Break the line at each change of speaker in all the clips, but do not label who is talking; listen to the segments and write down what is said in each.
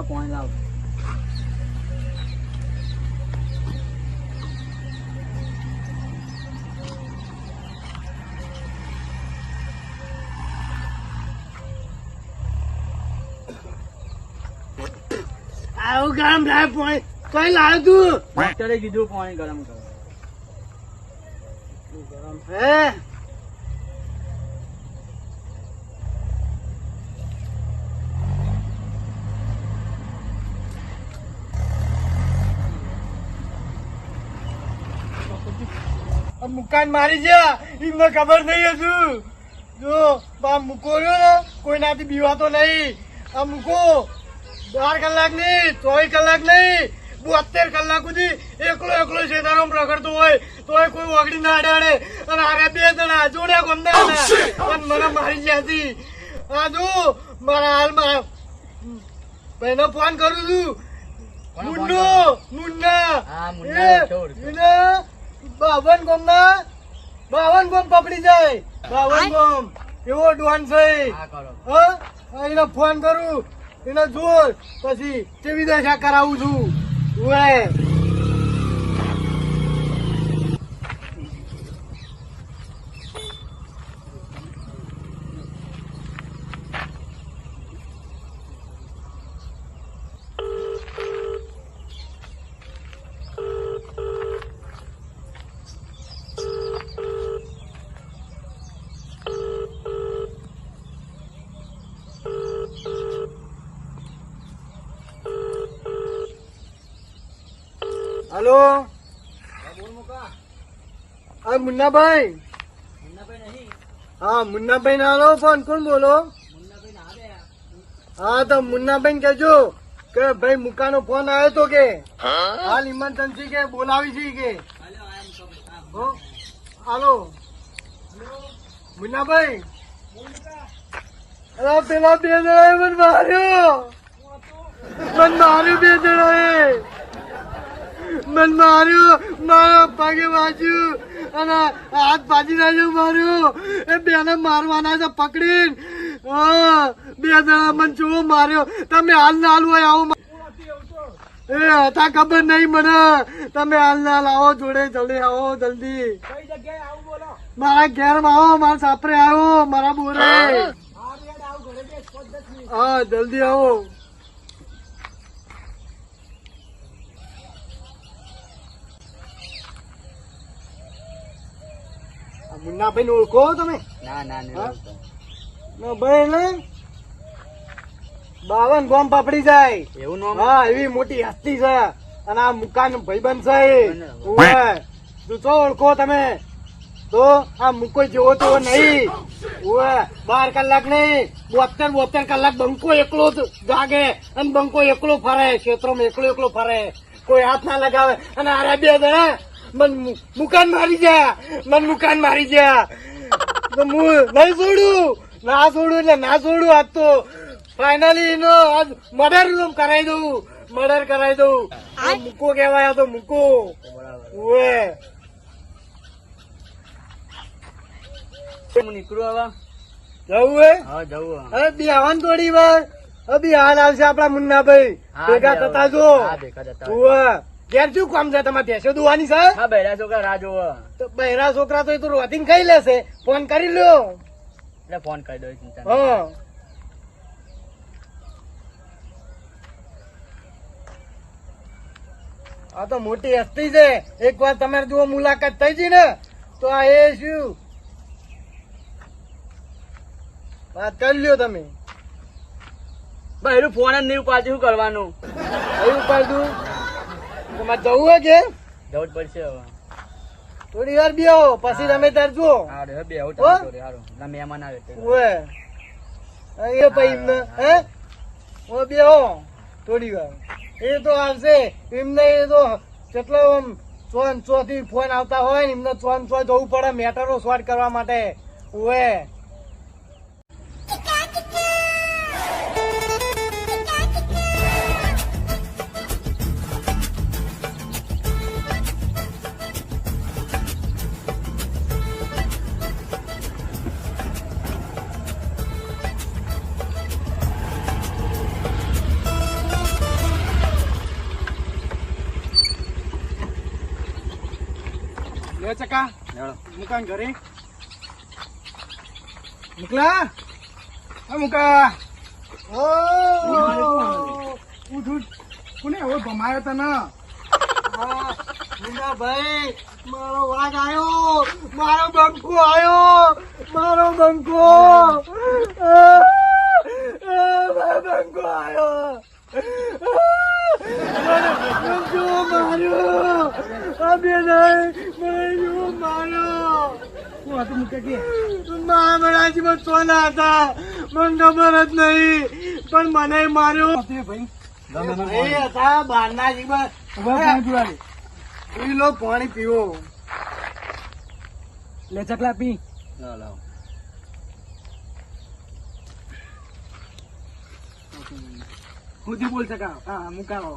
Point લાવ
આવું ગરમ લાવ પોઈન્ટ કઈ લાવ તું
ડોક્ટરે કીધું પોઈન્ટ ગરમ કરો
ગરમ હે મુકાન મારી ગયા એમને ખબર નહીં હતું જો મૂકો ને કોઈ નાથી બીવાતો નહીં આ મૂકો 12 કલાક નહીં 24 કલાક નહીં 72 કલાક સુધી એકલો શેતાનો રખડતો હોય તોય કોઈ વગડી ના અડાડે અને આરે 2 જણા જોડ્યા ગમના અને મને મારી ગયા હતી આ જો મારા હાલ મારા ભાઈને ફોન કરું છું મુન્ના બાવન ગોમ પકડી જાય 52 ગોમ એવો ડોન છે એને ફોન કરું એને જોર પછી કેવી દશા કરાવું છું हेलो मुन्ना भाई हाँ मुन्ना भाई ना लो फोन कौन बोलो हाँ तो मुन्ना भाई कहजो के भाई मुक्का नो फोन आयो तो के हाल इमरजेंसी के बोलावी छी के हेलो मुन्ना भाई अरे पेला बेदड़ा मन मारो बेदड़ा है मन मार्यो मारा પગે વાગ્યું અને હાથ ભાજી નાખ્યો માર્યો એ બેને મારવાના છે પકડીને બે જણા મને જોવો માર્યો તમે હાલ ના હાલ હોય આવો એ હતા ખબર નહીં મને તમે હાલ ના હાલ આવો જોડે જલ્દી આવો જલ્દી મારા ઘેર માં આવો મારા સાપરે આવ્યો મારા બોરે હા જલ્દી આવો મુન્ના ભાઈ ને ઓળખો તમે ના ભાઈ ને 52 ગોમ પાપડી જાય એવું હા એવી મોટી હસ્તી છે અને આ મુકાન ભાઈબંધ છે તું તો ઓળખો તમે તો આ મુકો જેવો તો નહીં 12 કલાક નહીં 72 કલાક બંકો એકલો જાગે અને બંકો એકલો ફરે ક્ષેત્રમાં એકલો ફરે કોઈ હાથ ના લગાવે અને આરે 2 જણા મુકાન મારી ગયા નહીં છોડું ના છોડું એટલે ના છોડું આજ તો ફાઈનલી એનો આજ મર્ડર કરાવી દઉં મૂકો કેવાય તો મૂકો
નીકળું હવે
જવું હવે બી આવવાનું થોડી વાર હવે હાલ આવશે આપડા મુન્નાભાઈ ભેગા થતા જો ઘેર શું કામ છે તમારે ભેંસો દુવાની છે
બહેરા છોકરા રાહ જોવો
તો બહેરા છોકરા તો એ તો રોધીને ખાઈ લેશે ફોન કરી લ્યો
એટલે ફોન કરી દો ચિંતા
હા આ તો મોટી હસ્તી છે એક વાર તમારે જો મુલાકાત થઈ ગઈ ને તો આ એ શું વાત કરી લ્યો તમે
બહેરું ફોન જ નહીં ઉપાડતું શું કરવાનું
કયું ઉપાડતું તમારે જવું હોય કે
જવું જ પડશે હવે
થોડી વાર બેહો પછી તમે તાર જુઓ
હા રે બે આવું
હો?
હારો ના મહેમાન આવે તે.
ઓવે એ પછી એમને હે ઓ બેહો થોડી વાર એ તો આવશે એમને એ તો કેટલો આમ ચોન ચોથી ફોન આવતા હોય ને એમને ચોન ચો જવું પડે મેટરો શોર્ટ કરવા માટે ઓવે લે ચકા મુકાન ઘરે મુકલા હા મુકા ઓ ઉઠ ઉઠ કોને હવે ભમાયો તને હા મુંડા ભાઈ મારો વાઘ આયો મારો બંકો આયો મારો બંકો મારો બંકો આયો માર્યો અબે નહીં મને માર્યો હું હતું મૂકે કે મહારાજમાં સોના હતા મને ખબર જ નહીં પણ મને માર્યો ભાઈ હતા બહારના જીવન પી લો પાણી પીવો લે ચકલા પી ખુદી બોલ સકા હા મુકાવો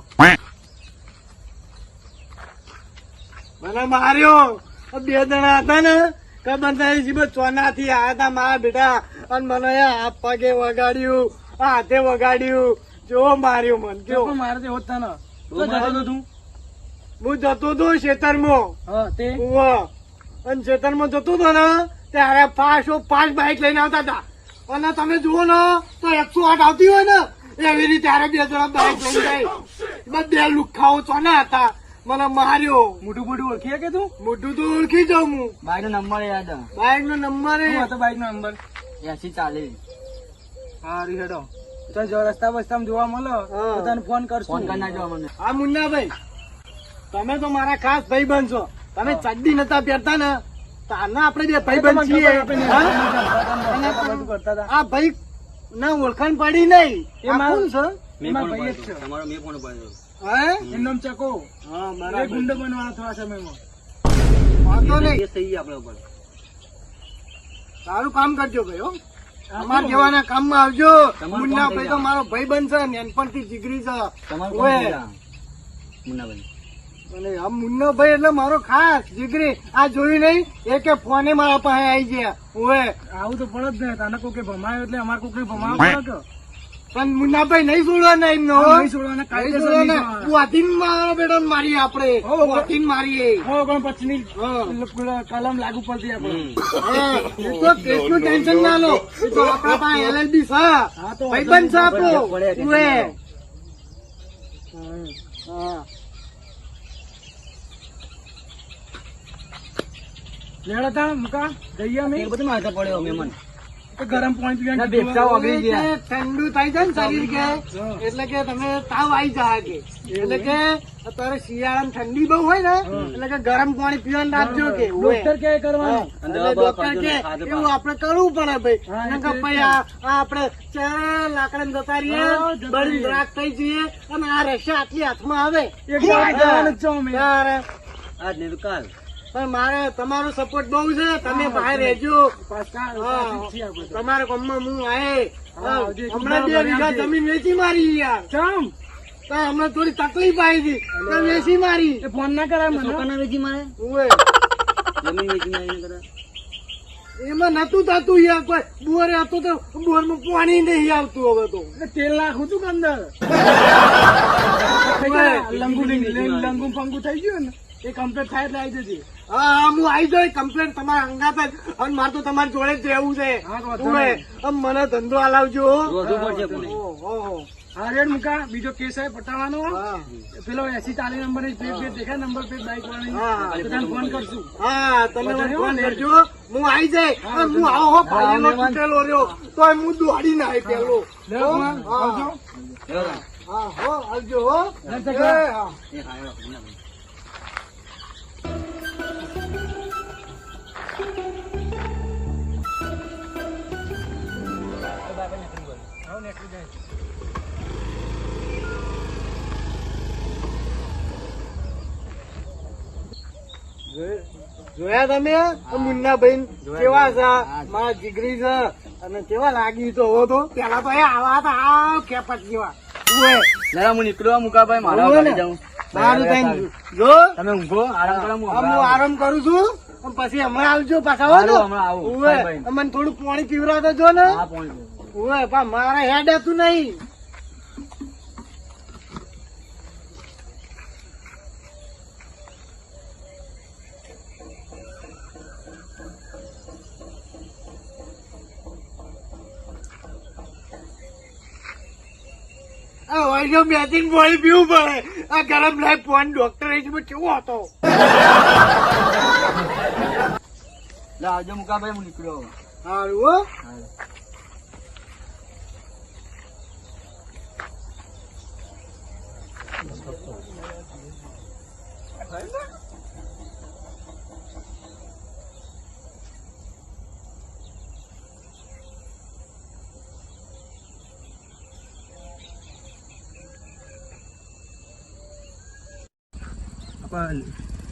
મને માર્યો બે જણા હતા ને ખબર નહીં જીબત ચોના થી આયા હતા મારા બેટા અને મને આ પગે વગાડ્યું હાથે વગાડ્યું જો માર્યો મને કેવો મારે તે હોતા ને હું જતો હતો ખેતરમાં અને ખેતરમાં જતો હતો ને ત્યારે પાંચ બાઈક લઈને આવતા હતા અને તમે જુઓ ને તો 108 આવતી હોય ને એવી રીતે ત્યારે બે જણા બાઈક લઈને જાય બે લુખાઓ ચોના હતા મને માર્યો મોટું મોટું ઓળખીએ કે તું મોટું તો ઓળખી જાઉં હું
બાઈક નો નંબર યાદ
બાઈક નો નંબર બાઈક નો નંબર
8040
હા રીહેડો તો જો રસ્તા બસ્તામાં જોવા મળે તો તને ફોન કરશું
ફોન કરી નાખજો મને
હા મુન્નાભાઈ તમે તો મારા ખાસ ભાઈબંધ છો તમે ચડ્ડી નતા પહેરતા ને તારના આપણે બે ભાઈબંધ છીએ આ ભાઈ ના ઓળખાણ પડી નહીં એ કોણ છે એમાં ભાઈ જ છે
તમારો મેં ફોન પાડ્યો
હે એમ નામ ચકો હા બરાબર ગુંડો બનવાના થોડા સમયમાં વાંધો નહીં
એ સહી આપણે ઉપર
સારું કામ કરજો ભાઈ હો અમારા જેવાના કામમાં આવજો મુન્ના ભાઈ તો મારો ભાઈ બનશે નાનપણથી જીગરી છે
મુન્નાભાઈ
અને આ મુન્ના ભાઈ એટલે મારો ખાસ જીગરી આ જોયું નહીં એ કે ફોને મારા પાસે આવી ગયા ઓએ આવું તો પડે જ નહીં તને કોઈ ભમાયો એટલે અમારે કોઈ ભમાવો પડે પણ મુન્નાભાઈ નહીં છોડવાના એમને નહીં છોડવાના વાતીન મારો બેટો મારીએ આપણે વાતીન મારીએ પછી કલમ લાગુ પડતી આપણે તો કેસનું ટેન્શન ના લો તો આપણા પાસે LLB છે ભાઈબંધ છે આપણો હા લેડતા મુકા જઈએ અમે
બધું માથે પડ્યો મહેમાન
ગરમ પાણી પીવાનું ઠંડુ થાય છે ને શરીર કે એટલે કે તમે તાવ આવી જાય કે એટલે કે અત્યારે શિયાળામાં ઠંડી બહુ હોય ને એટલે કે ગરમ પાણી પીવાનું રાખજો કે ડોક્ટર કે કરવાનું ડોક્ટર કે એવું આપડે કરવું પડે ભાઈ ભાઈ આ આપડે ચાર લાકડા જતા રહીએ બળી રાખ થઈ જઈએ અને આ રેશા આટલી હાથમાં આવે
આજ ને કાલ
પણ મારે તમારો સપોર્ટ બહુ છે તમે બહાર રહેજો તમારા ગામમાં હું આયે હમણાં 2 વીઘા જમીન વેચી મારી યાર હમણાં થોડી તકલીફ આવી હતી વેચી મારી ફોન ના કરાય મને
વેચી મારે જમીન વેચી મારી
એમાં નતું થતું યાર કોઈ બોર હતો તો બોર માં પાણી નહીં આવતું હવે તો તેલ નાખું છું અંદર લંગુ ફંગુ થઈ ગયું ને એ કમ્પ્લીટ થાય એટલે આવી જજે હા હું આવી જાય કમ્પ્લેટ તમારા અંગાત જ અને મારે તો તમારી જોડે જ રહેવું છે મને ધંધો હલાવજો હા રેડ મુકા બીજો કેસ છે પટાવાનો પેલો 8040 નંબર પ્લેટ દેખાય નંબર પ્લેટ બાઈક વાળી ફોન કરશું હા તમે ફોન કરજો હું આવી જાય હું આવો ભાઈનો તૂટેલો રહ્યો તો હું દોડી ના આવી પેલો આવજો હા હો આવજો હો નીકળી જાય. જોયા તમે મુન્ના બેન કેવા છે, મારા જીગરી છે અને કેવા લાગી તો હો તો પેલા તો એ આવા હતા આ કેપટ જેવા.
જરા હું નીકળવા મુકાભાઈ મારા ઘરે જાઉં.
સારું થઈને જો
તમે ઊંઘો આરામ કરો. હું
હું આરામ કરું છું અને પછી હમણાં આવજો પાછા હો ને.
સારું, હમણાં આવું.
ઉવે,
ભાઈ.
અમને થોડું પાણી પીવડાવતો જો ને.
હા પોણી.
ઉવે, પણ મારે હેડ હતું નહીં. આ વાઈનો મેચિંગ પાણી પીવું પડે. આ ગરમ લાઈફ ફોન ડોક્ટર એજમાં કેવો હતો.
લા આવજો મુકાભાઈ, હું નીકળ્યો હવે.
સારું હો.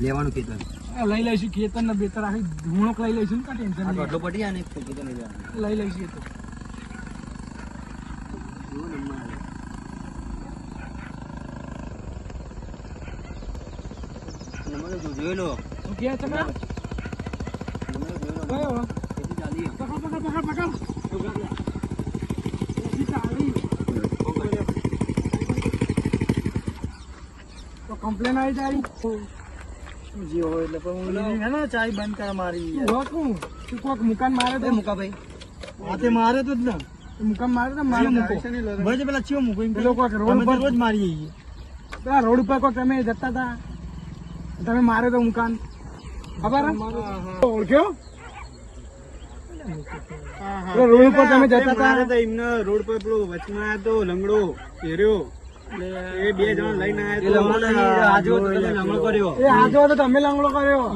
લેવાનું કીધું.
લઈ લઈશું ખેતર ને બેતર આખી ધૂણક લઈ લઈશું ને ટેન્શન
આ
નહીં.
ગોઠલો પડી જાય ને ખોટી તો નહીં જવાનું.
લઈ લઈશું એ તો.
નંબર તો જોઈ લો.
શું કહે તમે?
નંબર જોઈ લો.
કયો?
કેટલી ચાલી?
પકડ. એસી ચાલી. તો કમ્પ્લેન આવી તારી? જીઓ એટલે પણ હું હે ને ચાય બંધ કર મારી. તું કોક મુકાન મારે તો
મુકાભાઈ
હાથે મારે તો જ ને. મુકામ મારે તો મારે મૂકો. બસ પેલા ચિયો મૂકો. પેલો કોક રોડ ઉપર રોજ મારી જઈએ. પેલા રોડ ઉપર કોક તમે જતા હતા, તમે મારે તો મુકાન ખબર ઓળખ્યો? રોડ ઉપર તમે જતા હતા એમને રોડ પર પેલો વચમાં તો લંગડો પહેર્યો એ બે જણ લઈને આવ્યા. તો તમે લંગડો કર્યો.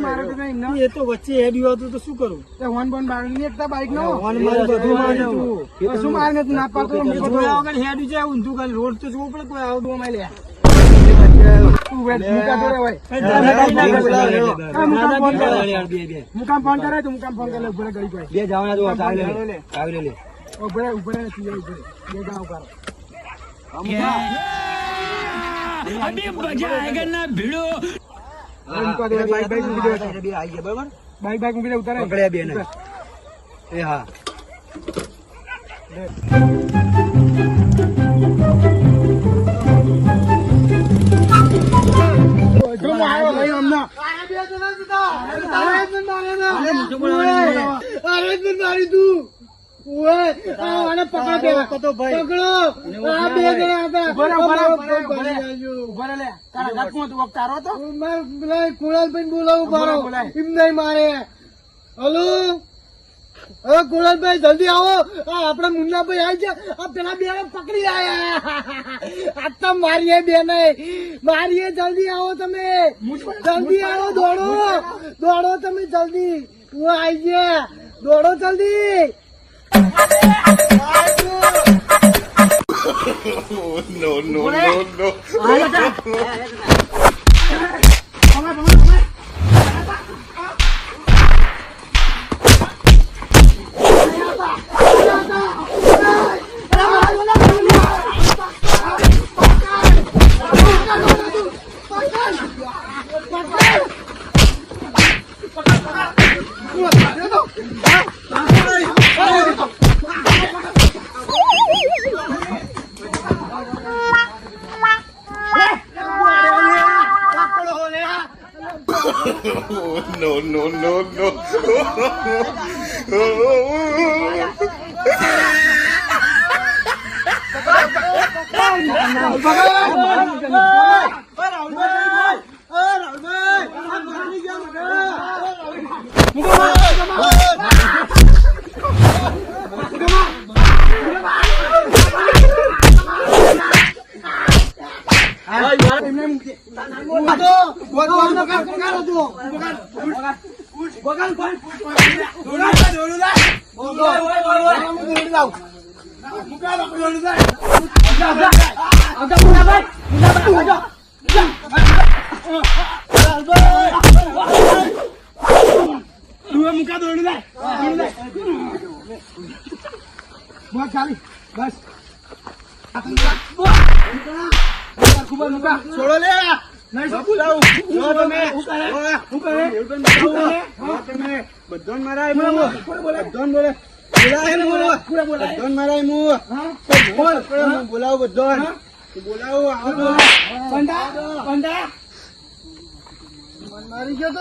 મારે તો નહીં. એ તો વચ્ચે હેડ્યું હતું તો શું કરું? હોન બોન બાળી એકતા બાઈક નો બધું માર્યું. શું મારે ના પાડતો હેડ્યું છે ઊંધું કરી રોડ તો જોવું પડે. કોઈ આવું અમારે લે મુકામ ફોન કરે તો મુકામ ફોન કરે ઉભરે ગળી પડે.
બે જવાના જો આવી લે.
ઉભરે ઉભરે બે જાવ કરો.
अभी मजा आएगा ना भिड़ो.
બાઈક મૂકી દે.
બે આવી ગયા બરાબર.
બાઈક મૂકી દે ઉતારે.
પકડ્યા બે ને. એ હા.
જો મારો ભાઈ અમને મારી તું પકડો. આ બે જણા હતા. કુણાલભાઈ બોલાવું મારો એમ નહીં મારે. હલો હવે કુણાલભાઈ જલ્દી આવો. આપડા મુન્નાભાઈ આવી ગયા. આ પેલા બે પકડી આયા. આ તો મારીએ બે નહીં મારીએ. જલ્દી આવો તમે. જલ્દી આવો. દોડો તમે જલ્દી. હું આવી ગયા. દોડો જલ્દી. બગાડ છોડો લે નહીં બોલાવું તમે બધોન મરાય બધોન બોલે બોલાવું બધોન બોલાવું મારી ગયો